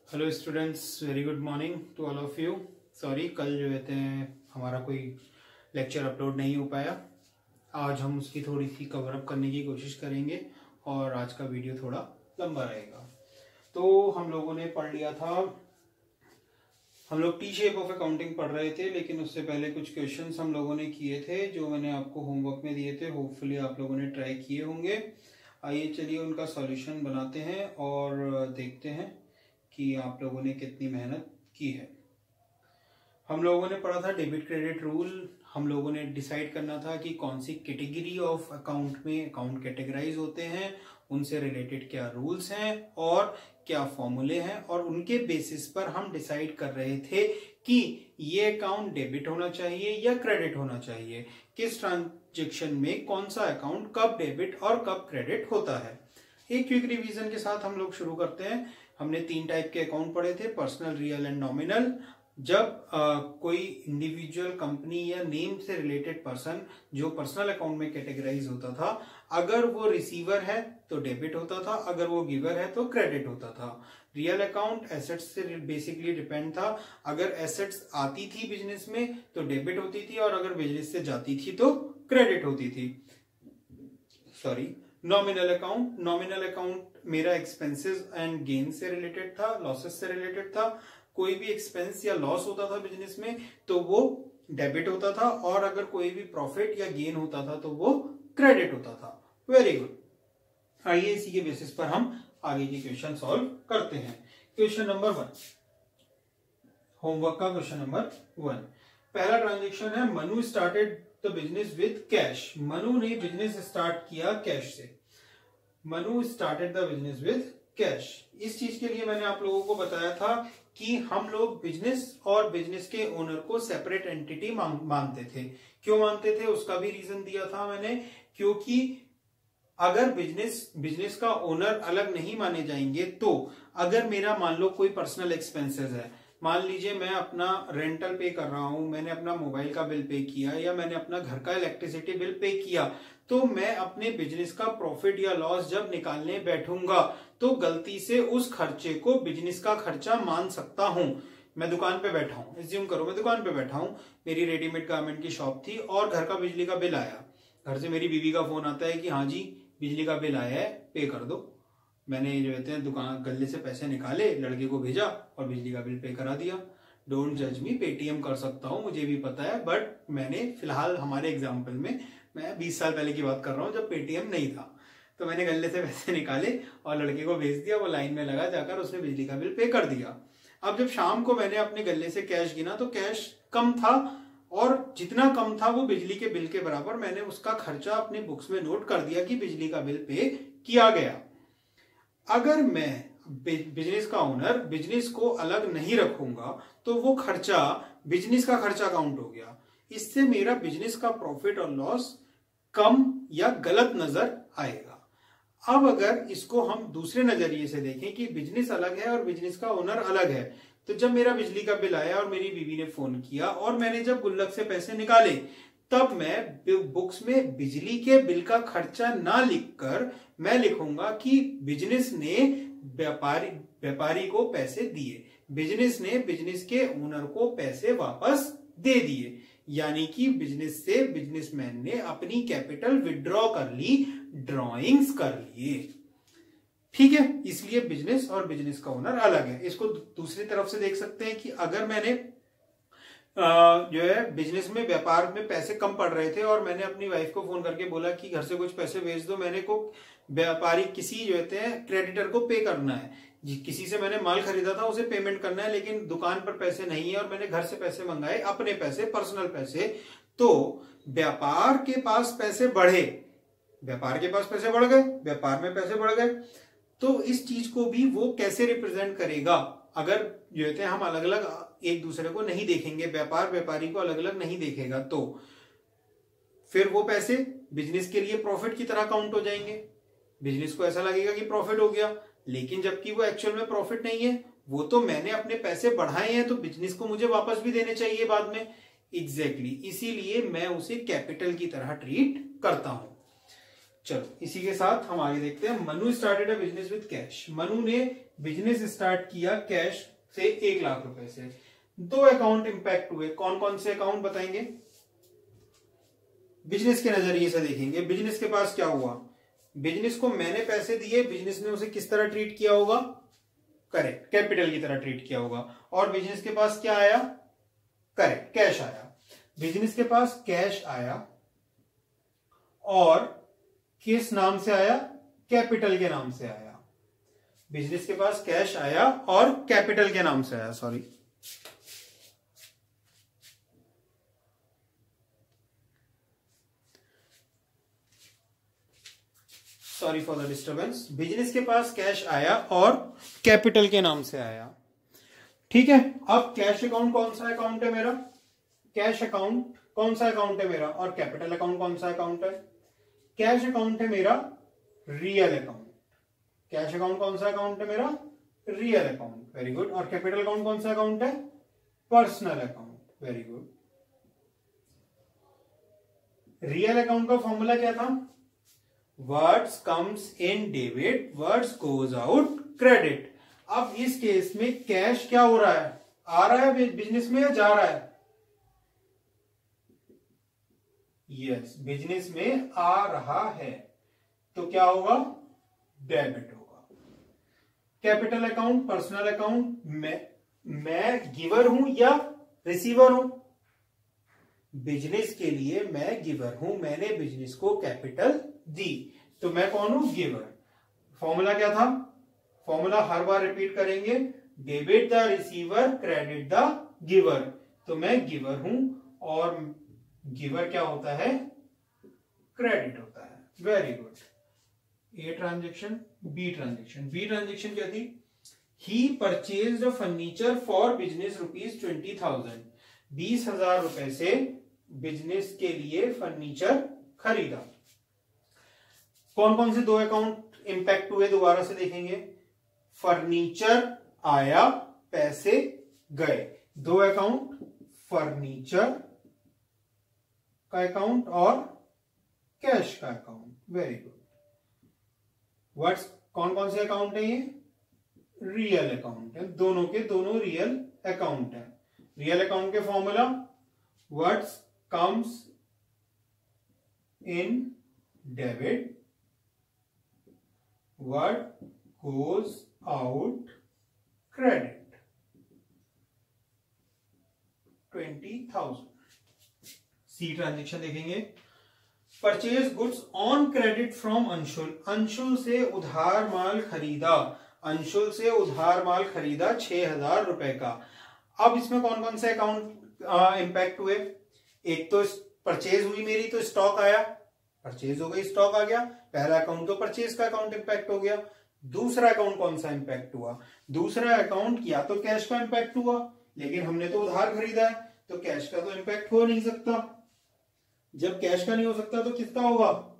Hello students, very good morning to all of you. Sorry, कल जो कहते हैं हमारा कोई लेक्चर अपलोड नहीं हो पाया। आज हम उसकी थोड़ी सी कवर अप करने की कोशिश करेंगे और आज का वीडियो थोड़ा लंबा रहेगा। तो हम लोगों ने पढ़ लिया था, हम लोग टी शेप ऑफ अकाउंटिंग पढ़ रहे थे, लेकिन उससे पहले कुछ क्वेश्चंस हम लोगों ने किए थे जो मैंने आपको होमवर्क में दिए थे। होपफुली आप लोगों ने ट्राई किए होंगे। आइए चलिए उनका सॉल्यूशन बनाते हैं और देखते हैं कि आप लोगों ने कितनी मेहनत की है। हम लोगों ने पढ़ा था डेबिट क्रेडिट रूल। हम लोगों ने डिसाइड करना था कि कौन सी कैटेगरी ऑफ अकाउंट में अकाउंट कैटेगराइज होते हैं, उनसे रिलेटेड क्या रूल्स हैं और क्या फॉर्मूले हैं, और उनके बेसिस पर हम डिसाइड कर रहे थे कि ये अकाउंट डेबिट होना चाहिए या क्रेडिट होना चाहिए, किस ट्रांजेक्शन में कौन सा अकाउंट कब डेबिट और कब क्रेडिट होता है। एक क्विक रिवीजन के साथ हम लोग शुरू करते हैं। हमने 3 टाइप के अकाउंट पढ़े थे, पर्सनल, रियल एंड नॉमिनल। जब कोई इंडिविजुअल कंपनी या नेम से रिलेटेड पर्सन जो पर्सनल अकाउंट में कैटेगराइज होता था, अगर वो रिसीवर है तो डेबिट होता था, अगर वो गिवर है तो क्रेडिट होता था। रियल अकाउंट एसेट्स से बेसिकली डिपेंड था। अगर एसेट्स आती थी बिजनेस में तो डेबिट होती थी, और अगर बिजनेस से जाती थी तो क्रेडिट होती थी। सॉरी, नॉमिनल अकाउंट मेरा एक्सपेंसेस एंड गेन से रिलेटेड था, लॉसेस से रिलेटेड था। कोई भी एक्सपेंस या लॉस होता था बिजनेस में तो वो डेबिट होता था, और अगर कोई भी प्रॉफिट या गेन होता था तो वो क्रेडिट होता था। Very good. आइए इसी के बेसिस पर हम आगे के क्वेश्चन सॉल्व करते हैं। क्वेश्चन नंबर 1, होमवर्क का क्वेश्चन नंबर 1। पहला ट्रांजेक्शन है, Manu started the business with cash. Manu ने बिजनेस स्टार्ट किया कैश से। Manu started the business with cash. इस चीज के लिए मैंने आप लोगों को बताया था कि हम लोग बिजनेस और बिजनेस के ओनर को सेपरेट एंटिटी मानते थे। क्यों मानते थे उसका भी रीजन दिया था मैंने, क्योंकि अगर बिजनेस का ओनर अलग नहीं माने जाएंगे तो अगर मेरा मान लो कोई पर्सनल एक्सपेंसेस है, मान लीजिए मैं अपना रेंटल पे कर रहा हूं, मैंने अपना मोबाइल का बिल पे किया या मैंने अपना घर का इलेक्ट्रिसिटी बिल पे किया, तो मैं अपने बिजनेस का प्रॉफिट या लॉस जब निकालने बैठूंगा तो गलती से उस खर्चे को बिजनेस का खर्चा मान सकता हूं। मैं दुकान पे बैठा हूं, एज्यूम करो मैं दुकान पे बैठा हूं, मेरी रेडीमेड गारमेंट की शॉप थी और घर का बिजली का बिल आया। घर से मेरी बीवी का फोन आता है कि हाँ जी बिजली का बिल आया है, पे कर दो। मैंने जो कहते हैं दुकान गले से पैसे निकाले, लड़के को भेजा और बिजली का बिल पे करा दिया। डोंट जज मी, पेटीएम कर सकता हूं, मुझे भी पता है, बट मैंने फिलहाल हमारे एग्जाम्पल में, मैं 20 साल पहले की बात कर रहा हूं जब पेटीएम नहीं था, तो मैंने गले से पैसे निकाले और लड़के को भेज दिया। वो लाइन में लगा, जाकर उसने बिजली का बिल पे कर दिया। अब जब शाम को मैंने अपने गले से कैश गिना तो कैश कम था, और जितना कम था वो बिजली के बिल के बराबर। मैंने उसका खर्चा अपने बुक्स में नोट कर दिया कि बिजली का बिल पे किया गया। अगर मैं बिजनेस का ओनर बिजनेस को अलग नहीं रखूंगा तो वो खर्चा बिजनेस का खर्चा काउंट हो गया। इससे मेरा बिजनेस का प्रॉफिट और लॉस कम या गलत नजर आएगा। अब अगर इसको हम दूसरे नजरिए से देखें कि बिजनेस अलग है और बिजनेस का ओनर अलग है, तो जब मेरा बिजली का बिल आया और मेरी बीवी ने फोन किया और मैंने जब गुल्लक से पैसे निकाले, तब मैं बुक्स में बिजली के बिल का ना लिखकर मैं लिखूंगा कि बिजनेस ने व्यापारी को पैसे दिए, बिजनेस ने बिजनेस के ओनर को पैसे वापस दे दिए। यानी कि बिजनेस से बिजनेसमैन ने अपनी कैपिटल विड्रॉ कर ली, ड्रॉइंग्स कर लिए। ठीक है, इसलिए बिजनेस और बिजनेस का ओनर अलग है। इसको दूसरी तरफ से देख सकते हैं कि अगर मैंने जो है बिजनेस में व्यापार में पैसे कम पड़ रहे थे और मैंने अपनी वाइफ को फोन करके बोला कि घर से कुछ पैसे भेज दो, मैंने को व्यापारी किसी जो कहते हैं क्रेडिटर को पे करना है, किसी से मैंने माल खरीदा था उसे पेमेंट करना है, लेकिन दुकान पर पैसे नहीं है और मैंने घर से पैसे मंगाए, अपने पैसे, पर्सनल पैसे, तो व्यापार के पास पैसे बढ़े, व्यापार के पास पैसे बढ़ गए, व्यापार में पैसे बढ़ गए। तो इस चीज को भी वो कैसे रिप्रेजेंट करेगा, अगर जो कहते हैं हम अलग अलग एक दूसरे को नहीं देखेंगे, व्यापार व्यापारी को अलग अलग नहीं देखेगा, तो फिर वो पैसे बिजनेस के लिए प्रॉफिट की तरह काउंट हो जाएंगे। बिजनेस को ऐसा लगेगा कि प्रॉफिट हो गया, लेकिन जबकि वो एक्चुअल में प्रॉफिट नहीं है, वो तो मैंने अपने पैसे बढ़ाए हैं तो बिजनेस को मुझे वापस भी देने चाहिए बाद में। एग्जैक्टली, इसीलिए मैं उसे कैपिटल की तरह ट्रीट करता हूं। चलो इसी के साथ हम आगे देखते हैं। Manu started a business with cash. Manu ने बिजनेस स्टार्ट किया कैश से 1 लाख रुपए से। 2 अकाउंट इंपैक्ट हुए, कौन कौन से अकाउंट बताएंगे? बिजनेस के नजरिए से देखेंगे। बिजनेस के पास क्या हुआ? बिजनेस को मैंने पैसे दिए, बिजनेस ने उसे किस तरह ट्रीट किया होगा? करेक्ट, कैपिटल की तरह ट्रीट किया होगा। और बिजनेस के पास क्या आया? करेक्ट, कैश आया। बिजनेस के पास कैश आया और किस नाम से आया? कैपिटल के नाम से आया। बिजनेस के पास कैश आया और कैपिटल के नाम से आया, sorry for the disturbance. Business के पास कैश आया और कैपिटल के नाम से आया। ठीक है, अब कैश अकाउंट कौन सा अकाउंट है मेरा? कैश अकाउंट कौन सा अकाउंट है मेरा? और कैपिटल अकाउंट कौन सा अकाउंट है? कैश अकाउंट है मेरा रियल अकाउंट। कैश अकाउंट कौन सा अकाउंट है मेरा? Real account. Very good. और कैपिटल अकाउंट कौन सा अकाउंट है? Personal account. Very good. Real account का फॉर्मूला क्या था? Words comes in debit, words goes out credit. अब इस केस में कैश क्या हो रहा है? आ रहा है बिजनेस में या जा रहा है? यस, बिजनेस में आ रहा है, तो क्या होगा? डेबिट होगा। कैपिटल अकाउंट, पर्सनल अकाउंट, मैं गिवर हूं या रिसीवर हूं? बिजनेस के लिए मैं गिवर हूं, मैंने बिजनेस को कैपिटल दी, तो मैं कौन हूं? गिवर। फॉर्मूला क्या था? फॉर्मूला हर बार रिपीट करेंगे, debit the receiver, credit the giver. तो मैं गिवर हूं और गिवर क्या होता है? क्रेडिट होता है। Very good. A transaction, B transaction. B transaction क्या थी? He purchased a furniture for business ₹20,000। 20,000 रुपए से बिजनेस के लिए फर्नीचर खरीदा। कौन कौन से 2 अकाउंट इंपैक्ट हुए दोबारा से देखेंगे। फर्नीचर आया, पैसे गए। 2 अकाउंट, फर्नीचर का अकाउंट और कैश का अकाउंट। Very good. व्हाट्स कौन कौन से अकाउंट है ये? रियल अकाउंट है, दोनों के दोनों रियल अकाउंट है। रियल अकाउंट के formula, what's comes in debit, what goes out credit. 20,000। C transaction देखेंगे। Purchase goods on credit from Anshul. Anshul से उधार माल खरीदा। अंशुल से उधार माल खरीदा 6,000 रुपए का। अब इसमें कौन कौन से अकाउंट इंपैक्ट हुए? एक तो परचेज हुई मेरी, तो स्टॉक आया, परचेज हो गई, स्टॉक आ गया। पहला अकाउंट तो परचेज का अकाउंट इंपैक्ट हो गया। दूसरा अकाउंट कौन सा इंपैक्ट हुआ? दूसरा अकाउंट या तो कैश का इंपैक्ट हुआ, लेकिन हमने तो उधार खरीदा है, तो कैश का तो इंपैक्ट हो नहीं सकता। जब कैश का नहीं हो सकता तो किसका होगा?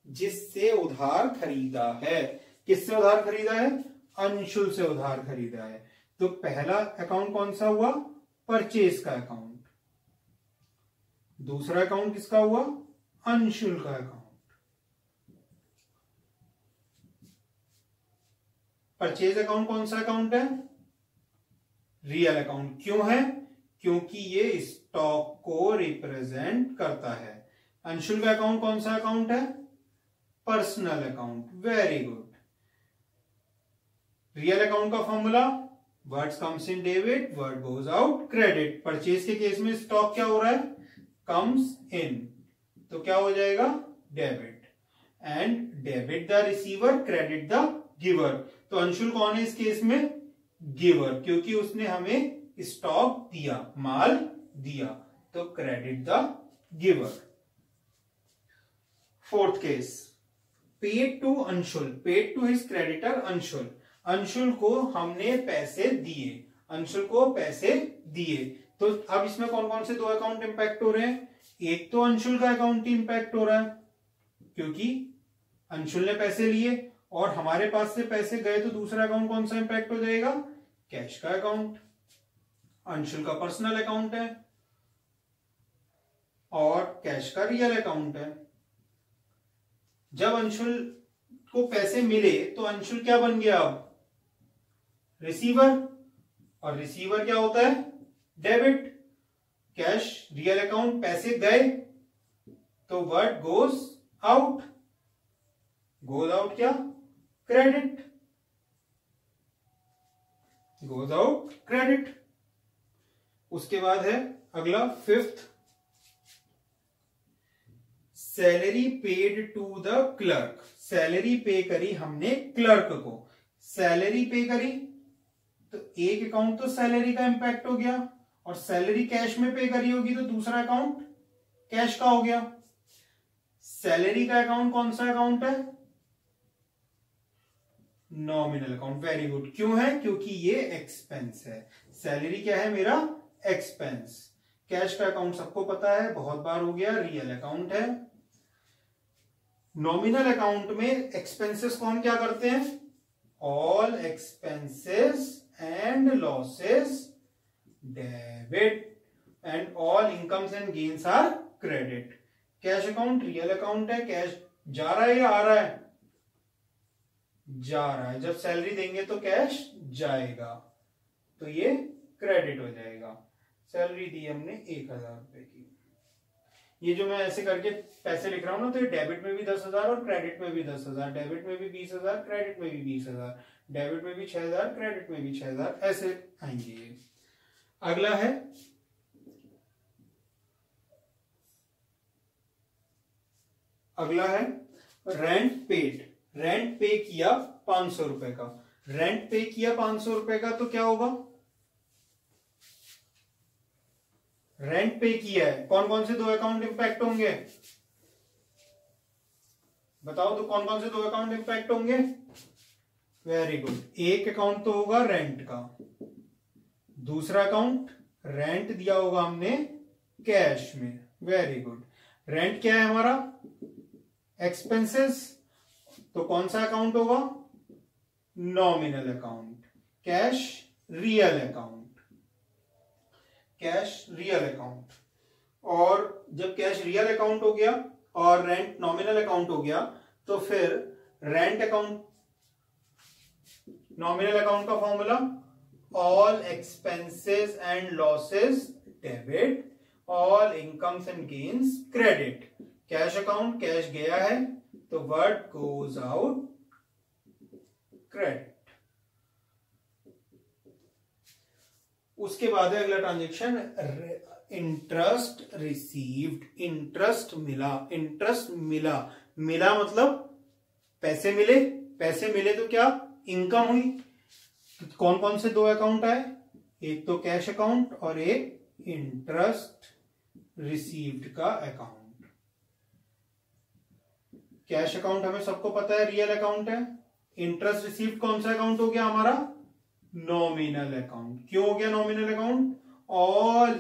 जिससे उधार खरीदा है। किससे उधार खरीदा है? अंशुल से उधार खरीदा है। तो पहला अकाउंट कौन सा हुआ? परचेज का अकाउंट। दूसरा अकाउंट किसका हुआ? अंशुल का अकाउंट। परचेज अकाउंट कौन सा अकाउंट है? Real account. क्यों है? क्योंकि ये स्टॉक को रिप्रेजेंट करता है। अंशुल का अकाउंट कौन सा अकाउंट है? Personal account. Very good. Real account का formula, words comes in debit, word goes out credit. Purchase के केस में स्टॉक क्या हो रहा है? कम्स इन, तो क्या हो जाएगा? Debit. And debit the receiver, credit the giver. तो अंशुल कौन है इस केस में? गिवर, क्योंकि उसने हमें स्टॉक दिया, माल दिया, तो credit the giver. Fourth case, paid to Anshul, paid to his creditor Anshul. Anshul को हमने पैसे दिए, अंशुल को पैसे दिए। तो अब इसमें कौन कौन से 2 अकाउंट इंपैक्ट हो रहे हैं? एक तो अंशुल का अकाउंट इंपैक्ट हो रहा है, क्योंकि अंशुल ने पैसे लिए और हमारे पास से पैसे गए, तो दूसरा अकाउंट कौन सा इंपैक्ट हो जाएगा? कैश का अकाउंट। अंशुल का पर्सनल अकाउंट है और कैश का रियल अकाउंट है। जब अंशुल को पैसे मिले तो अंशुल क्या बन गया? अब रिसीवर, और रिसीवर क्या होता है? डेबिट। कैश रियल अकाउंट, पैसे गए तो what goes out? Goes out क्या? क्रेडिट। Goes out credit. उसके बाद है अगला fifth, salary paid to the clerk. Salary pay करी हमने क्लर्क को, सैलरी पे करी तो एक अकाउंट तो सैलरी का इंपैक्ट हो गया, और सैलरी कैश में पे करी होगी तो दूसरा अकाउंट कैश का हो गया। सैलरी का अकाउंट कौन सा अकाउंट है? Nominal account. Very good. क्यों है? क्योंकि ये एक्सपेंस है। सैलरी क्या है? मेरा एक्सपेंस। कैश का अकाउंट सबको पता है, बहुत बार हो गया, रियल अकाउंट है। नॉमिनल अकाउंट में एक्सपेंसेस कौन क्या करते हैं? All expenses and losses debit and all incomes and gains are credit. Cash account real account है, कैश जा रहा है या आ रहा है? जा रहा है। जब सैलरी देंगे तो कैश जाएगा, तो ये क्रेडिट हो जाएगा। सैलरी दी हमने 1000 रुपए की। ये जो मैं ऐसे करके पैसे लिख रहा हूं ना, तो ये डेबिट में भी 10,000 और क्रेडिट में भी 10,000, डेबिट में भी 20,000, क्रेडिट में भी 20,000, डेबिट में भी 6,000, क्रेडिट में भी 6,000, ऐसे आएंगे। अगला है रेंट पेड। रेंट पे किया 500 रुपए का, रेंट पे किया 500 रुपए का, तो क्या होगा? रेंट पे किया है, कौन कौन से दो अकाउंट इंपैक्ट होंगे? बताओ तो कौन कौन से दो अकाउंट इंपैक्ट होंगे? Very good. एक अकाउंट तो होगा रेंट का, दूसरा अकाउंट रेंट दिया होगा हमने कैश में। Very good. रेंट क्या है हमारा? एक्सपेंसेस, तो कौन सा अकाउंट होगा? Nominal account. Cash real account, cash real account. और जब कैश रियल अकाउंट हो गया और रेंट नॉमिनल अकाउंट हो गया, तो फिर रेंट अकाउंट, नॉमिनल अकाउंट का formula all expenses and losses debit, all incomes and gains credit. Cash account, cash गया है तो व्हाट गोज आउट? क्रेडिट। उसके बाद है अगला ट्रांजेक्शन इंटरेस्ट रिसीव्ड। इंटरेस्ट मिला, इंटरेस्ट मिला, मिला मतलब पैसे मिले, पैसे मिले तो क्या? इनकम हुई। तो कौन कौन से दो अकाउंट आए? एक तो कैश अकाउंट और एक इंटरेस्ट रिसीव्ड का अकाउंट। कैश अकाउंट हमें सबको पता है रियल अकाउंट है। इंटरेस्ट रिसीव्ड कौन सा अकाउंट हो गया हमारा? Nominal account. क्यों हो गया नॉमिनल अकाउंट? ऑल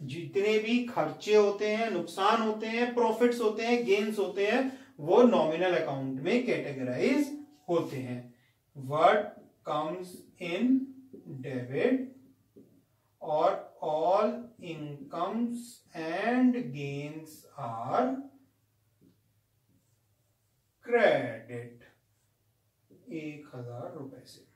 जितने भी खर्चे होते हैं, नुकसान होते हैं, प्रॉफिट्स होते हैं, गेन्स होते हैं, वो नॉमिनल अकाउंट में कैटेगराइज होते हैं। व्हाट कम्स इन डेबिट और all incomes and gains are credit. 1000 रुपए से।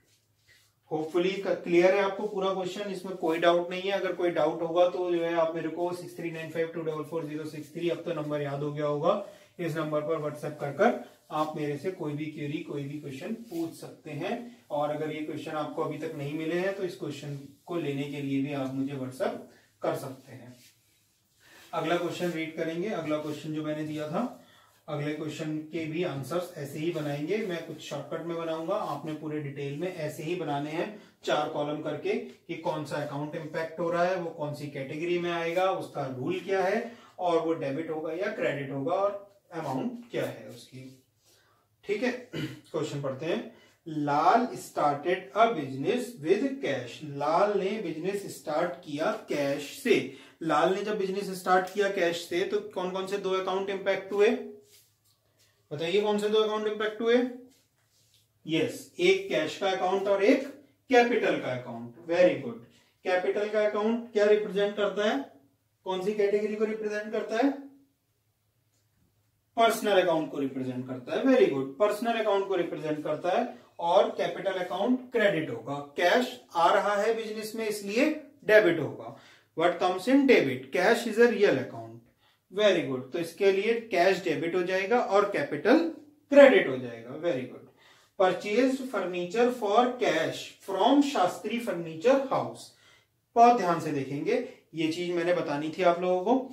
होपफुली क्लियर है आपको पूरा क्वेश्चन, इसमें कोई डाउट नहीं है। अगर कोई डाउट होगा तो जो है आप मेरे को 6395244063, अब तो नंबर याद हो गया होगा, इस नंबर पर व्हाट्सएप कर आप मेरे से कोई भी क्वेरी, कोई भी क्वेश्चन पूछ सकते हैं। और अगर ये क्वेश्चन आपको अभी तक नहीं मिले हैं तो इस क्वेश्चन को लेने के लिए भी आप मुझे व्हाट्सएप कर सकते हैं। अगला क्वेश्चन रीड करेंगे। अगला क्वेश्चन जो मैंने दिया था, अगले क्वेश्चन के भी आंसर्स ऐसे ही बनाएंगे। मैं कुछ शॉर्टकट में बनाऊंगा, आपने पूरे डिटेल में ऐसे ही बनाने हैं 4 कॉलम करके कि कौन सा अकाउंट इंपैक्ट हो रहा है, वो कौन सी कैटेगरी में आएगा, उसका रूल क्या है, और वो डेबिट होगा या क्रेडिट होगा, और अमाउंट क्या है उसकी। ठीक है, क्वेश्चन पढ़ते हैं। Lal started a business with cash. Lal ने बिजनेस स्टार्ट किया कैश से। लाल ने जब बिजनेस स्टार्ट किया कैश से, तो कौन कौन से 2 अकाउंट इंपैक्ट हुए? बताइए कौन से 2 अकाउंट इंपैक्ट हुए? यस, एक कैश का अकाउंट और एक कैपिटल का अकाउंट। Very good. कैपिटल का अकाउंट क्या रिप्रेजेंट करता है? कौन सी कैटेगरी को रिप्रेजेंट करता है? पर्सनल अकाउंट को रिप्रेजेंट करता है। वेरी गुड, पर्सनल अकाउंट को रिप्रेजेंट करता है। और कैपिटल अकाउंट क्रेडिट होगा। कैश आ रहा है बिजनेस में इसलिए डेबिट होगा। What comes in debit, cash is a real account. Very good, तो इसके लिए कैश डेबिट हो जाएगा और कैपिटल क्रेडिट हो जाएगा। Very good. Purchased furniture for cash from Shastri furniture house. बहुत ध्यान से देखेंगे, ये चीज मैंने बतानी थी आप लोगों को।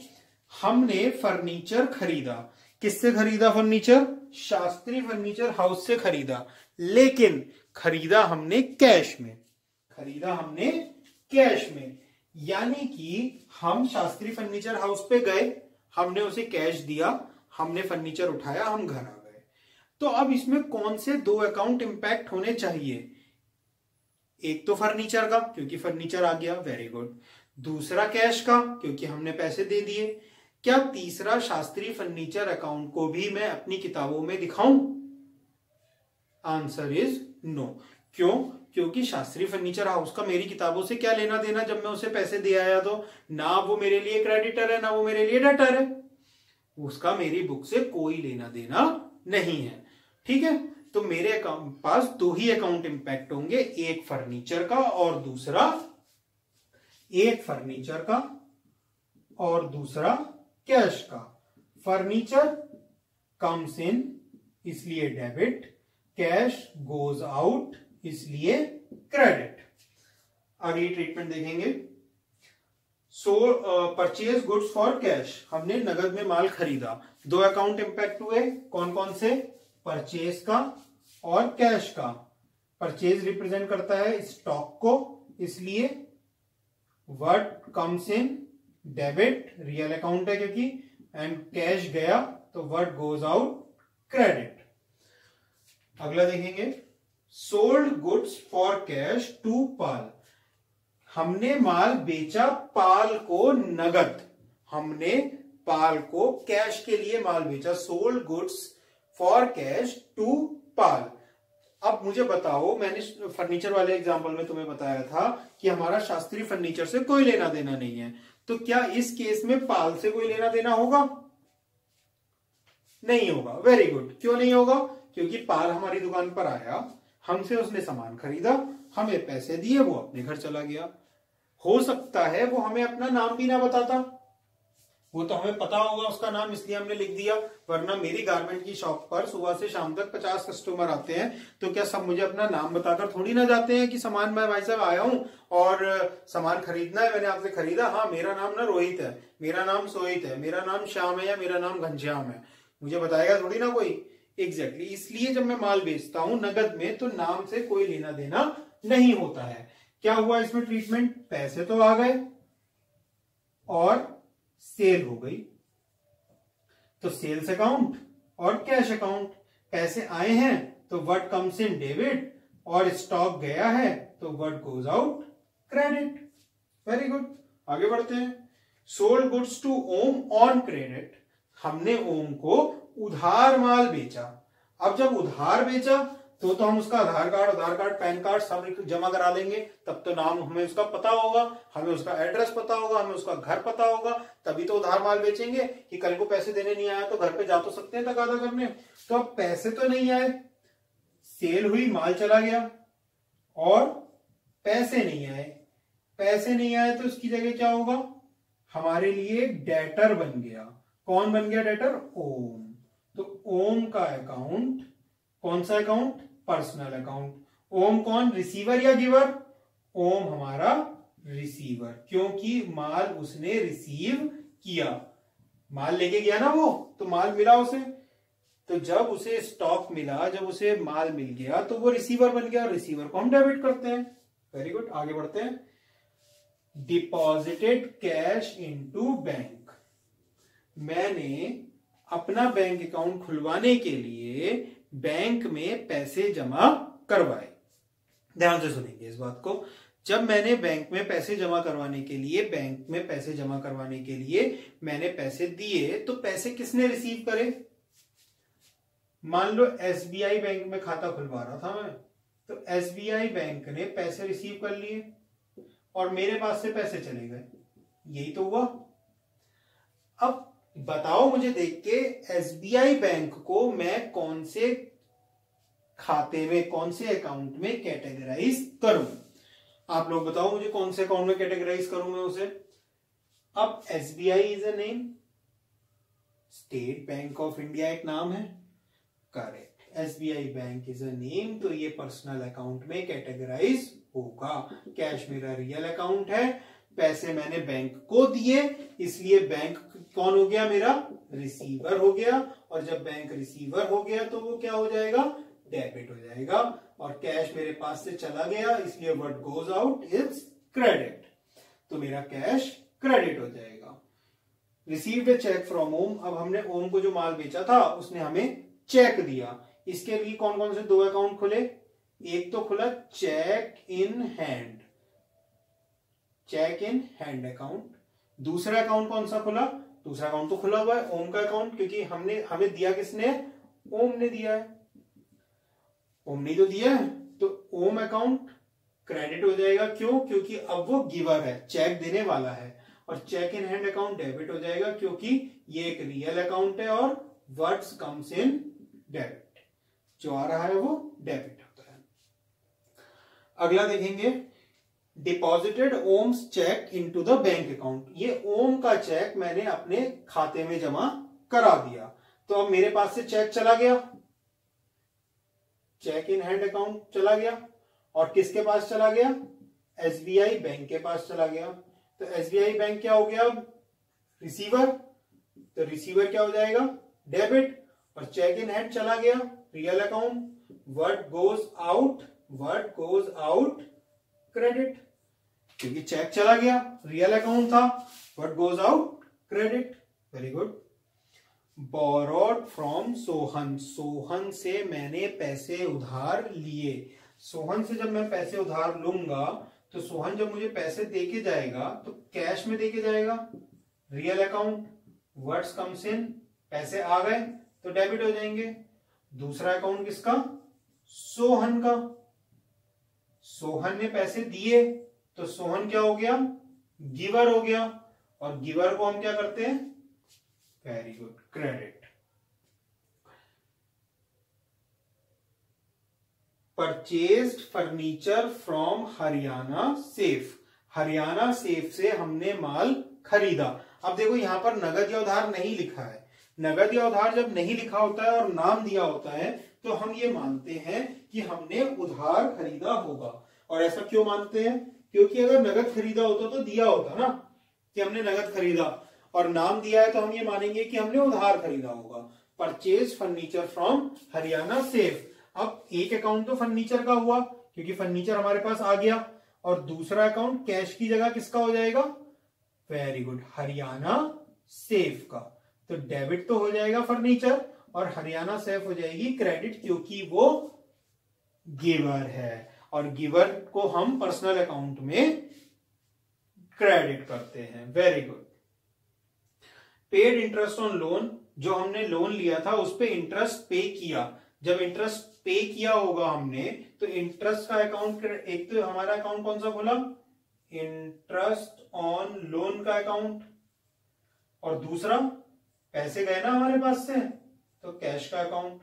हमने फर्नीचर खरीदा, किससे खरीदा फर्नीचर? शास्त्री फर्नीचर हाउस से खरीदा, लेकिन खरीदा हमने कैश में। खरीदा हमने कैश में, यानी कि हम शास्त्री फर्नीचर हाउस पे गए, हमने उसे कैश दिया, हमने फर्नीचर उठाया, हम घर आ गए। तो अब इसमें कौन से दो अकाउंट इंपैक्ट होने चाहिए? एक तो फर्नीचर का, क्योंकि फर्नीचर आ गया, वेरी गुड। दूसरा कैश का, क्योंकि हमने पैसे दे दिए। क्या तीसरा शास्त्री फर्नीचर अकाउंट को भी मैं अपनी किताबों में दिखाऊं? Answer is no. क्यों? क्योंकि शास्त्री फर्नीचर हाउस का मेरी किताबों से क्या लेना देना जब मैं उसे पैसे दे आया तो? ना वो मेरे लिए क्रेडिटर है, ना वो मेरे लिए डेटर है, उसका मेरी बुक से कोई लेना देना नहीं है। ठीक है, तो मेरे अकाउंट पास दो ही अकाउंट इंपैक्ट होंगे, एक फर्नीचर का और दूसरा कैश का। फर्नीचर कम्स इन इसलिए डेबिट, कैश गोज आउट इसलिए क्रेडिट। अगली ट्रीटमेंट देखेंगे। परचेज गुड्स फॉर कैश, हमने नगद में माल खरीदा, दो अकाउंट इंपैक्ट हुए, कौन कौन से? परचेज का और कैश का। परचेज रिप्रेजेंट करता है स्टॉक को, इसलिए word comes in debit, real account है क्योंकि, एंड कैश गया तो वर्ड गोज आउट क्रेडिट। अगला देखेंगे। Sold goods for cash to Pal, हमने माल बेचा पाल को नगद, हमने पाल को कैश के लिए माल बेचा। Sold goods for cash to Pal. अब मुझे बताओ, मैंने फर्नीचर वाले एग्जांपल में तुम्हें बताया था कि हमारा शास्त्री फर्नीचर से कोई लेना देना नहीं है, तो क्या इस केस में पाल से कोई लेना देना होगा? नहीं होगा। Very good. क्यों नहीं होगा? क्योंकि पाल हमारी दुकान पर आया, हमसे उसने सामान खरीदा, हमें पैसे दिए, वो अपने घर चला गया। हो सकता है वो हमें अपना नाम भी ना बताता, वो तो हमें पता होगा उसका नाम, इसलिए हमने लिख दिया। वरना मेरी गारमेंट की शॉप पर सुबह से शाम तक 50 कस्टमर आते हैं, तो क्या सब मुझे अपना नाम बताकर थोड़ी ना जाते हैं कि सामान मैं भाई साहब आया हूं और सामान खरीदना है, मैंने आपसे खरीदा, हाँ मेरा नाम ना रोहित है, मेरा नाम सोहित है, मेरा नाम श्याम है, या मेरा नाम घनश्याम है, मुझे बताएगा थोड़ी ना कोई। एग्जैक्टली, इसलिए जब मैं माल बेचता हूं नगद में तो नाम से कोई लेना देना नहीं होता है। क्या हुआ इसमें ट्रीटमेंट? पैसे तो आ गए और सेल हो गई, तो सेल्स अकाउंट और कैश अकाउंट। पैसे आए हैं तो व्हाट कम्स इन डेबिट, और स्टॉक गया है तो what goes out credit. Very good, आगे बढ़ते हैं। Sold goods to Om on credit, हमने ओम को उधार माल बेचा। अब जब उधार बेचा तो हम उसका आधार कार्ड, पैन कार्ड सब जमा करा लेंगे, तब तो नाम हमें उसका पता होगा, हमें उसका एड्रेस पता होगा, हमें उसका घर पता होगा, तभी तो उधार माल बेचेंगे। कि कल को पैसे देने नहीं आया तो घर पे जा तो सकते हैं तकादा करने। तो अब पैसे तो नहीं आए, सेल हुई, माल चला गया, और पैसे नहीं आए। पैसे नहीं आए तो उसकी जगह क्या होगा? हमारे लिए डेटर बन गया। कौन बन गया डेटर? ओम। तो ओम का अकाउंट, कौन सा अकाउंट? Personal account. ओम कौन? रिसीवर या गिवर? ओम हमारा रिसीवर, क्योंकि माल उसने रिसीव किया, माल लेके गया ना वो, तो माल मिला उसे, तो जब उसे स्टॉक मिला, जब उसे माल मिल गया तो वो रिसीवर बन गया, और रिसीवर को हम डेबिट करते हैं। वेरी गुड, आगे बढ़ते हैं। डिपॉजिटेड कैश इनटू बैंक, मैंने अपना बैंक अकाउंट खुलवाने के लिए बैंक में पैसे जमा करवाए। ध्यान से सुनेंगे इस बात को। जब मैंने बैंक में पैसे जमा करवाने के लिए मैंने पैसे दिए, तो पैसे किसने रिसीव करे? मान लो एसबीआई बैंक में खाता खुलवा रहा था मैं, तो एसबीआई बैंक ने पैसे रिसीव कर लिए और मेरे पास से पैसे चले गए, यही तो हुआ। अब बताओ मुझे देख के, एसबीआई बैंक को मैं कौन से खाते में, कौन से अकाउंट में कैटेगराइज करूं। आप लोग बताओ मुझे कौन से अकाउंट में कैटेगराइज करूं मैं उसे। अब SBI is a name, state bank of India एक नाम है, correct. SBI bank is a name, तो ये पर्सनल अकाउंट में कैटेगराइज होगा। कैश मेरा रियल अकाउंट है, पैसे मैंने बैंक को दिए, इसलिए बैंक कौन हो गया, मेरा रिसीवर हो गया। और जब बैंक रिसीवर हो गया तो वो क्या हो जाएगा, डेबिट हो जाएगा। और कैश मेरे पास से चला गया, इसलिए what goes out is credit, तो मेरा कैश क्रेडिट हो जाएगा। रिसीव्ड ए चेक फ्रॉम ओम, अब हमने ओम को जो माल बेचा था उसने हमें चेक दिया। इसके लिए कौन कौन से 2 अकाउंट खुले, एक तो खुला cheque in hand, cheque in hand account. दूसरा अकाउंट कौन सा खुला, दूसरा अकाउंट तो खुला हुआ है ओम का अकाउंट, क्योंकि हमें दिया किसने, ओम ने दिया है, ओम ने जो दिया है, तो ओम अकाउंट क्रेडिट हो जाएगा। क्यों, क्योंकि अब वो गिवर है, चेक देने वाला है। और cheque in hand account debit हो जाएगा, क्योंकि ये एक रियल अकाउंट है और व्हाट्स कम्स इन डेबिट, जो आ रहा है वो डेबिट होता है। अगला देखेंगे, deposited Om's cheque into the bank account, ये ओम का चेक मैंने अपने खाते में जमा करा दिया। तो अब मेरे पास से चेक चला गया, चेक इन हैंड अकाउंट चला गया, और किसके पास चला गया, SBI बैंक के पास चला गया। तो SBI बैंक क्या हो गया, रिसीवर, तो रिसीवर क्या हो जाएगा, डेबिट। और चेक इन हैंड चला गया, real account, what goes out credit, क्योंकि चेक चला गया, रियल अकाउंट था, what goes out credit. Very good. Borrowed from Sohan, Sohan से मैंने पैसे उधार लिए। सोहन से जब मैं पैसे उधार लूंगा तो सोहन जब मुझे पैसे देके जाएगा तो कैश में देके जाएगा, रियल अकाउंट, व्हाट्स कम्स इन, पैसे आ गए तो डेबिट हो जाएंगे। दूसरा अकाउंट किसका, सोहन का, सोहन ने पैसे दिए तो सोहन क्या हो गया, गिवर हो गया। और गिवर को हम क्या करते हैं, very good, credit. Purchased furniture from Haryana safe, Haryana safe से हमने माल खरीदा। अब देखो यहां पर नगद या उधार नहीं लिखा है, नगद या उधार जब नहीं लिखा होता है और नाम दिया होता है तो हम ये मानते हैं कि हमने उधार खरीदा होगा। और ऐसा क्यों मानते हैं, क्योंकि अगर नगद खरीदा होता तो दिया होता ना कि हमने नगद खरीदा, और नाम दिया है तो हम ये मानेंगे कि हमने उधार खरीदा होगा। Purchase furniture from Haryana safe. अब एक अकाउंट तो फर्नीचर का हुआ क्योंकि फर्नीचर हमारे पास आ गया, और दूसरा अकाउंट कैश की जगह किसका हो जाएगा, वेरी गुड, हरियाणा सेफ का। तो डेबिट तो हो जाएगा फर्नीचर और हरियाणा सेफ हो जाएगी क्रेडिट, क्योंकि वो गिवर है और गिवर को हम पर्सनल अकाउंट में क्रेडिट करते हैं। Very good. Paid interest on loan, जो हमने लोन लिया था उस पे इंटरेस्ट पे किया। जब इंटरेस्ट पे किया होगा हमने तो इंटरेस्ट का अकाउंट, एक तो हमारा अकाउंट कौन सा खुला, इंटरेस्ट ऑन लोन का अकाउंट, और दूसरा पैसे गए ना हमारे पास से तो कैश का अकाउंट।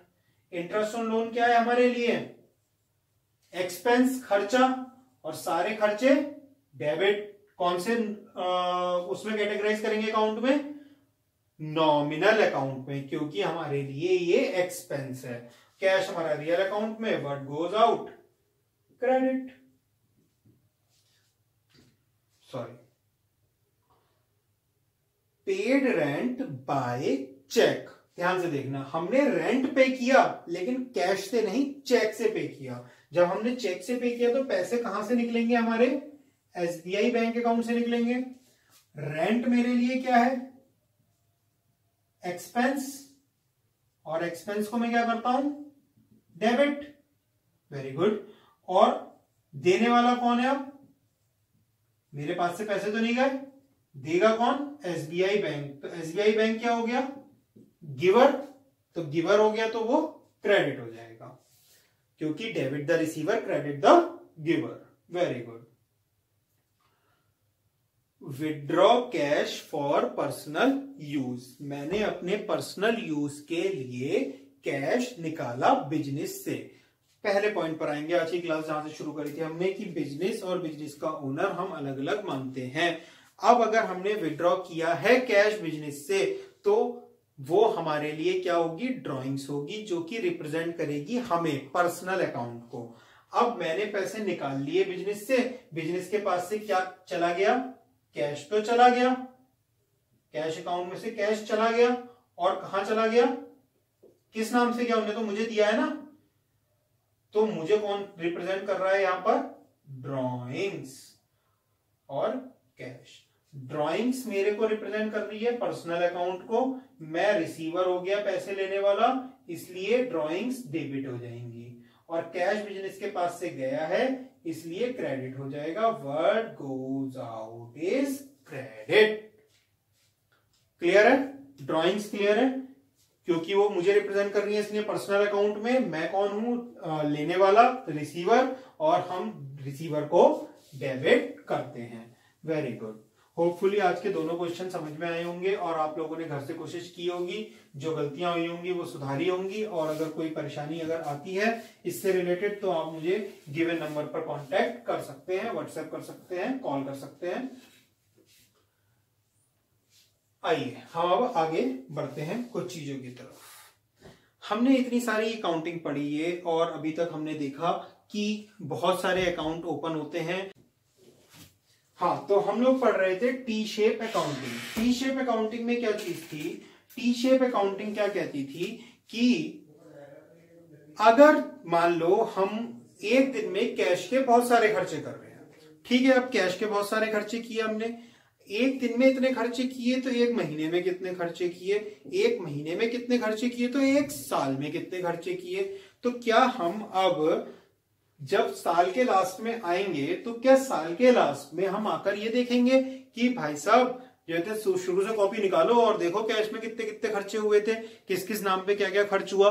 इंटरेस्ट ऑन लोन क्या है हमारे लिए, एक्सपेंस, खर्चा, और सारे खर्चे डेबिट। कौन से उसमें कैटेगराइज करेंगे अकाउंट में, नॉमिनल अकाउंट में, क्योंकि हमारे लिए ये एक्सपेंस है। कैश हमारा रियल अकाउंट में, what goes out credit, sorry. Paid rent by cheque, ध्यान से देखना, हमने रेंट पे किया लेकिन कैश से नहीं, चेक से पे किया। जब हमने चेक से पे किया तो पैसे कहां से निकलेंगे, हमारे SBI बैंक अकाउंट से निकलेंगे। रेंट मेरे लिए क्या है, एक्सपेंस, और एक्सपेंस को मैं क्या करता हूं, डेबिट। Very good. और देने वाला कौन है, अब मेरे पास से पैसे तो नहीं गए, देगा कौन, SBI बैंक। तो SBI बैंक क्या हो गया, गिवर, तो गिवर हो गया तो वो क्रेडिट हो जाएगा, क्योंकि debit the receiver, credit the giver. Very good. Withdraw cash for personal use, मैंने अपने पर्सनल यूज के लिए कैश निकाला बिजनेस से। पहले पॉइंट पर आएंगे आज की क्लास जहां से शुरू करी थी हमने कि बिजनेस और बिजनेस का ओनर हम अलग अलग मानते हैं। अब अगर हमने विड्रॉ किया है कैश बिजनेस से तो वो हमारे लिए क्या होगी, ड्रॉइंग्स होगी जो कि रिप्रेजेंट करेगी हमें पर्सनल अकाउंट को। अब मैंने पैसे निकाल लिए बिजनेस से, बिजनेस के पास से क्या चला गया, कैश तो चला गया, कैश अकाउंट में से कैश चला गया और कहां चला गया, किस नाम से गया, उन्होंने तो मुझे दिया है ना, तो मुझे कौन रिप्रेजेंट कर रहा है यहां पर, ड्रॉइंग्स और कैश। ड्रॉइंग्स मेरे को रिप्रेजेंट कर रही है पर्सनल अकाउंट को, मैं रिसीवर हो गया पैसे लेने वाला, इसलिए ड्रॉइंग्स डेबिट हो जाएंगी और कैश बिजनेस के पास से गया है इसलिए क्रेडिट हो जाएगा। What goes out is credit. Clear है, ड्रॉइंग्स क्लियर है, क्योंकि वो मुझे रिप्रेजेंट कर रही है इसलिए पर्सनल अकाउंट में मैं कौन हूं, लेने वाला, रिसीवर, और हम रिसीवर को डेबिट करते हैं। Very good. होपफुली आज के दोनों क्वेश्चन समझ में आए होंगे और आप लोगों ने घर से कोशिश की होगी, जो गलतियां हुई होंगी वो सुधारी होंगी, और अगर कोई परेशानी अगर आती है इससे रिलेटेड तो आप मुझे गिवन नंबर पर कांटेक्ट कर सकते हैं, व्हाट्सएप कर सकते हैं, कॉल कर सकते हैं। आइए हम अब आगे बढ़ते हैं कुछ चीजों की तरफ। हमने इतनी सारी अकाउंटिंग पढ़ी है और अभी तक हमने देखा कि बहुत सारे अकाउंट ओपन होते हैं। हाँ, तो हम लोग पढ़ रहे थे T shape accounting. T shape accounting में क्या चीज थी, टी शेप अकाउंटिंग क्या कहती थी कि अगर मान लो हम एक दिन में कैश के बहुत सारे खर्चे कर रहे हैं, ठीक है, अब कैश के बहुत सारे खर्चे किए हमने, एक दिन में इतने खर्चे किए तो एक महीने में कितने खर्चे किए, एक महीने में कितने खर्चे किए तो एक साल में कितने खर्चे किए। तो क्या हम अब जब साल के लास्ट में आएंगे तो क्या साल के लास्ट में हम आकर ये देखेंगे कि भाई साहब जैसे शुरू से कॉपी निकालो और देखो कैश में कितने कितने खर्चे हुए थे, किस किस नाम पे क्या क्या खर्च हुआ,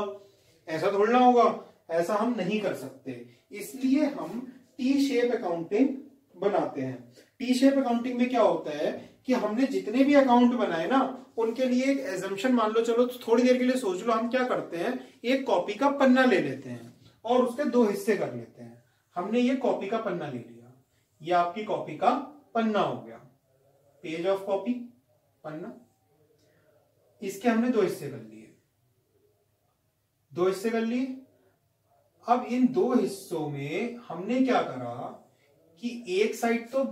ऐसा थोड़ा ना होगा, ऐसा हम नहीं कर सकते। इसलिए हम टी शेप अकाउंटिंग बनाते हैं। टी शेप अकाउंटिंग में क्या होता है कि हमने जितने भी अकाउंट बनाए ना उनके लिए एक एजम्पशन मान लो, चलो थोड़ी देर के लिए सोच लो, हम क्या करते हैं, एक कॉपी का पन्ना ले लेते हैं और उसके दो हिस्से कर लेते हैं। हमने ये कॉपी का पन्ना ले लिया, ये आपकी कॉपी का पन्ना हो गया, पेज ऑफ कॉपी, पन्ना, इसके हमने दो हिस्से कर लिए, दो हिस्से कर लिए। अब इन दो हिस्सों में हमने क्या करा कि एक साइड तो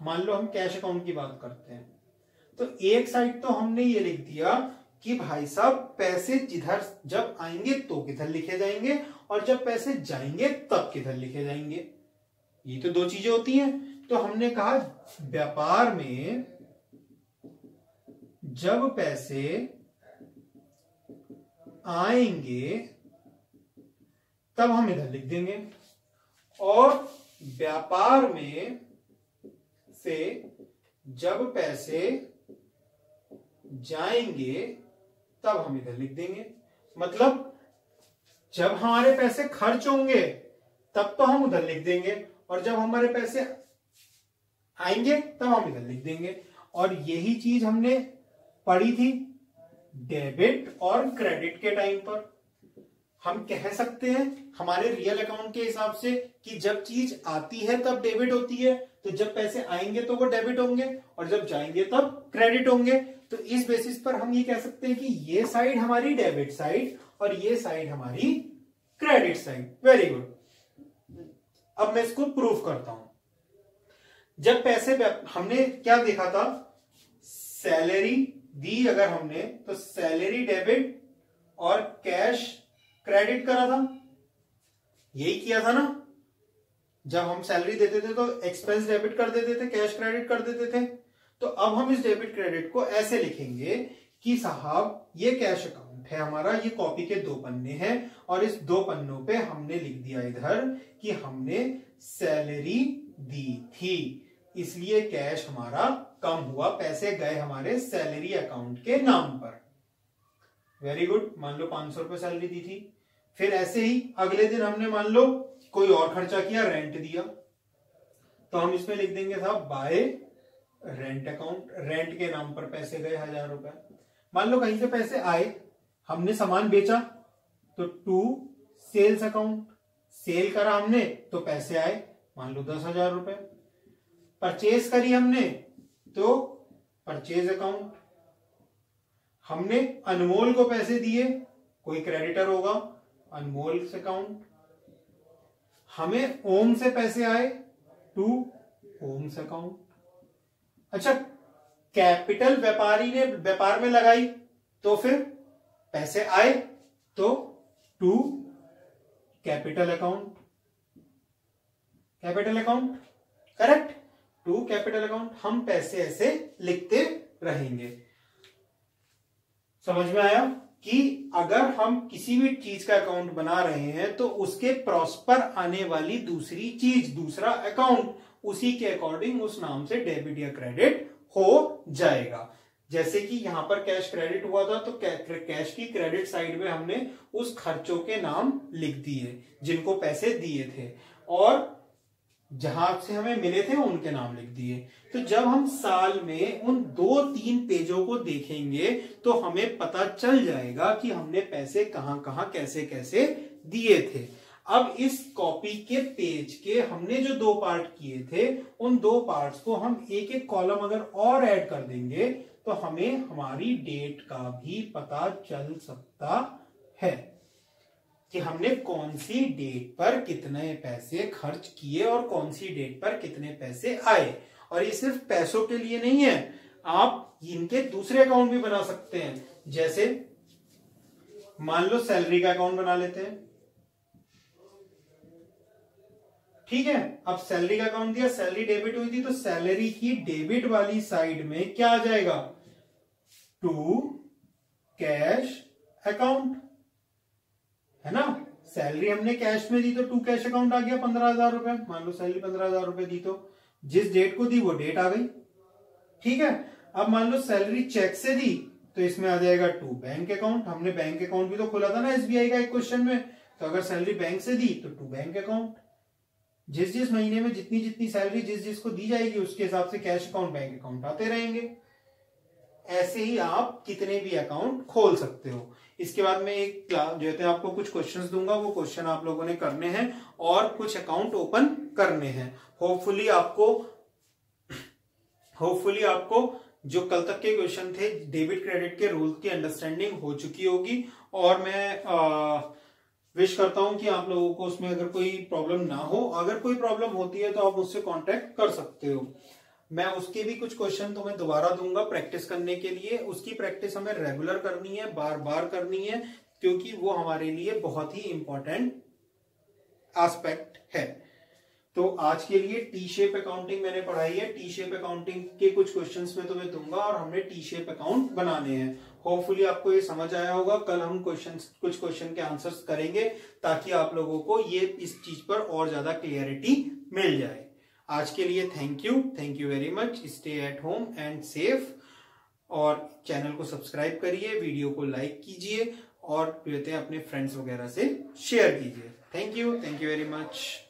मान लो हम कैश अकाउंट की बात करते हैं, तो एक साइड तो हमने ये लिख दिया कि भाई साहब पैसे जिधर जब आएंगे तो किधर लिखे जाएंगे और जब पैसे जाएंगे तब किधर लिखे जाएंगे, ये तो दो चीजें होती हैं। तो हमने कहा व्यापार में जब पैसे आएंगे तब हम इधर लिख देंगे और व्यापार में से जब पैसे जाएंगे तब हम इधर लिख देंगे। मतलब जब हमारे पैसे खर्च होंगे तब तो हम उधर लिख देंगे और जब हमारे पैसे आएंगे तब हम इधर लिख देंगे। और यही चीज हमने पढ़ी थी डेबिट और क्रेडिट के टाइम पर। हम कह सकते हैं हमारे रियल अकाउंट के हिसाब से कि जब चीज आती है तब डेबिट होती है, तो जब पैसे आएंगे तो वो डेबिट होंगे और जब जाएंगे तब क्रेडिट होंगे। तो इस बेसिस पर हम ये कह सकते हैं कि ये साइड हमारी डेबिट साइड और ये साइड हमारी क्रेडिट साइड। Very good. अब मैं इसको प्रूफ करता हूं। जब पैसे हमने क्या देखा था, सैलरी दी अगर हमने तो सैलरी डेबिट और कैश क्रेडिट करा था, यही किया था ना। जब हम सैलरी देते थे तो एक्सपेंस डेबिट कर देते थे, कैश क्रेडिट कर देते थे। तो अब हम इस डेबिट क्रेडिट को ऐसे लिखेंगे कि साहब ये कैश अकाउंट है हमारा, ये कॉपी के दो पन्ने हैं और इस दो पन्नों पे हमने लिख दिया इधर कि हमने सैलरी दी थी, इसलिए कैश हमारा कम हुआ, पैसे गए हमारे सैलरी अकाउंट के नाम पर। Very good. मान लो 500 रुपए सैलरी दी थी, फिर ऐसे ही अगले दिन हमने मान लो कोई और खर्चा किया, रेंट दिया, तो हम इसमें लिख देंगे साहब बाय रेंट अकाउंट, रेंट के नाम पर पैसे गए 1000 रुपए। मान लो कहीं से पैसे आए, हमने सामान बेचा तो टू सेल्स अकाउंट, सेल करा हमने तो पैसे आए, मान लो 10,000 रुपए। परचेज करी हमने तो परचेज अकाउंट। हमने अनमोल को पैसे दिए, कोई क्रेडिटर होगा, अनमोल अकाउंट। हमें ओम से पैसे आए, टू ओम्स अकाउंट। अच्छा, कैपिटल व्यापारी ने व्यापार में लगाई तो फिर पैसे आए तो to capital account. Capital account, correct, to capital account. हम पैसे ऐसे लिखते रहेंगे। समझ में आया कि अगर हम किसी भी चीज का अकाउंट बना रहे हैं तो उसके प्रॉस्पर आने वाली दूसरी चीज, दूसरा अकाउंट, उसी के अकॉर्डिंग उस नाम से डेबिट या क्रेडिट हो जाएगा। जैसे कि यहां पर कैश क्रेडिट हुआ था तो कैश की क्रेडिट साइड में हमने उस खर्चों के नाम लिख दिए जिनको पैसे दिए थे, और जहां से हमें मिले थे उनके नाम लिख दिए। तो जब हम साल में उन 2-3 पेजों को देखेंगे तो हमें पता चल जाएगा कि हमने पैसे कहां कहां कैसे कैसे दिए थे। अब इस कॉपी के पेज के हमने जो 2 पार्ट किए थे, उन 2 पार्ट्स को हम एक एक कॉलम अगर और ऐड कर देंगे तो हमें हमारी डेट का भी पता चल सकता है कि हमने कौन सी डेट पर कितने पैसे खर्च किए और कौन सी डेट पर कितने पैसे आए। और ये सिर्फ पैसों के लिए नहीं है, आप इनके दूसरे अकाउंट भी बना सकते हैं। जैसे मान लो सैलरी का अकाउंट बना लेते हैं, ठीक है। अब सैलरी का अकाउंट दिया, सैलरी डेबिट हुई थी तो सैलरी की डेबिट वाली साइड में क्या आ जाएगा, टू कैश अकाउंट, है ना। सैलरी हमने कैश में दी तो टू कैश अकाउंट आ गया 15,000 रुपए। मान लो सैलरी 15,000 रुपए दी तो जिस डेट को दी वो डेट आ गई, ठीक है। अब मान लो सैलरी चेक से दी तो इसमें आ जाएगा टू बैंक अकाउंट। हमने बैंक अकाउंट भी तो खोला था ना एसबीआई का एक क्वेश्चन में, तो अगर सैलरी बैंक से दी तो टू बैंक अकाउंट। जिस जिस महीने में जितनी जितनी सैलरी जिस जिसको दी जाएगी उसके हिसाब से कैश अकाउंट बैंक अकाउंट आते रहेंगे। ऐसे ही आप कितने भी अकाउंट खोल सकते हो। इसके बाद में एक जो है आपको कुछ क्वेश्चंस दूंगा, वो क्वेश्चन आप लोगों ने करने हैं और कुछ अकाउंट ओपन करने हैं। होपफुली आपको जो कल तक के क्वेश्चन थे डेबिट क्रेडिट के रूल की अंडरस्टैंडिंग हो चुकी होगी, और मैं विश करता हूं कि आप लोगों को उसमें अगर कोई प्रॉब्लम ना हो। अगर कोई प्रॉब्लम होती है तो आप मुझसे कांटेक्ट कर सकते हो। मैं उसके भी कुछ क्वेश्चन तुम्हें दोबारा दूंगा प्रैक्टिस करने के लिए। उसकी प्रैक्टिस हमें रेगुलर करनी है, बार बार करनी है, क्योंकि वो हमारे लिए बहुत ही इंपॉर्टेंट एस्पेक्ट है। तो आज के लिए टी शेप अकाउंटिंग मैंने पढ़ाई है। टी शेप अकाउंटिंग के कुछ क्वेश्चंस मैं तुम्हें दूंगा और हमने टी शेप अकाउंट बनाने हैं। होपफुली आपको ये समझ आया होगा। कल हम कुछ क्वेश्चन के आंसर्स करेंगे ताकि आप लोगों को ये इस चीज पर और ज्यादा क्लियरिटी मिल जाए। आज के लिए thank you very much. Stay at home and safe, और चैनल को सब्सक्राइब करिए, वीडियो को लाइक कीजिए और अपने फ्रेंड्स वगैरह से शेयर कीजिए। Thank you very much.